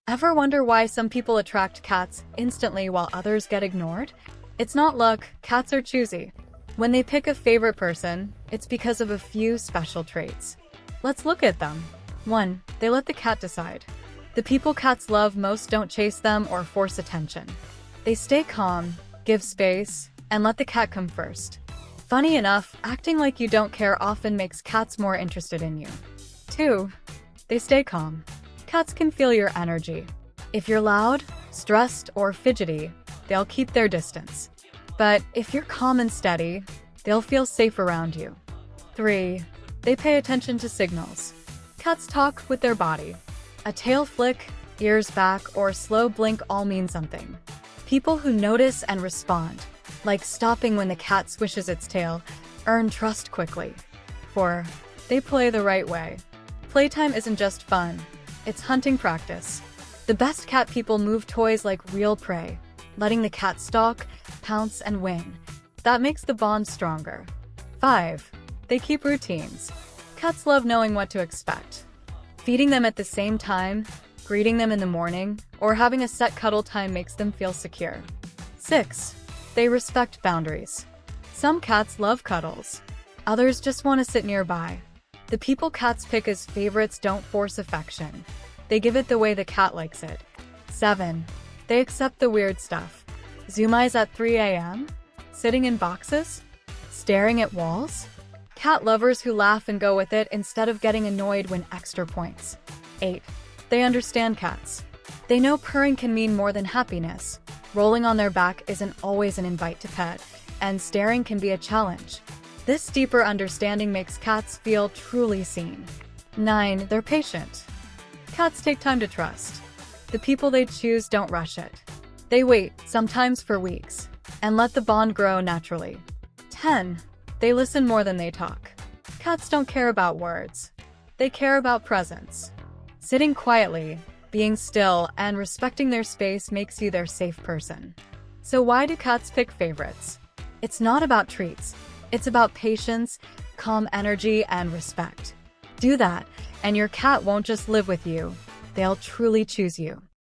Ever wonder why some people attract cats instantly while others get ignored? It's not luck, cats are choosy. When they pick a favorite person, it's because of a few special traits. Let's look at them. 1. They let the cat decide. The people cats love most don't chase them or force attention. They stay calm, give space, and let the cat come first. Funny enough, acting like you don't care often makes cats more interested in you. 2. They stay calm. Cats can feel your energy. If you're loud, stressed, or fidgety, they'll keep their distance. But if you're calm and steady, they'll feel safe around you. 3. They pay attention to signals. Cats talk with their body. A tail flick, ears back, or slow blink all mean something. People who notice and respond, like stopping when the cat swishes its tail, earn trust quickly. 4. They play the right way. Playtime isn't just fun. It's hunting practice. The best cat people move toys like real prey, letting the cat stalk, pounce, and win. That makes the bond stronger. 5. They keep routines. Cats love knowing what to expect. Feeding them at the same time, greeting them in the morning, or having a set cuddle time makes them feel secure. 6. They respect boundaries. Some cats love cuddles. Others just want to sit nearby. The people cats pick as favorites don't force affection. They give it the way the cat likes it. 7. They accept the weird stuff. Zoom eyes at 3 a.m.? Sitting in boxes? Staring at walls? Cat lovers who laugh and go with it instead of getting annoyed win extra points. 8. They understand cats. They know purring can mean more than happiness. Rolling on their back isn't always an invite to pet, and staring can be a challenge. This deeper understanding makes cats feel truly seen. 9. They're patient. Cats take time to trust. The people they choose don't rush it. They wait, sometimes for weeks, and let the bond grow naturally. 10. They listen more than they talk. Cats don't care about words. They care about presence. Sitting quietly, being still, and respecting their space makes you their safe person. So why do cats pick favorites? It's not about treats. It's about patience, calm energy, and respect. Do that, and your cat won't just live with you. They'll truly choose you.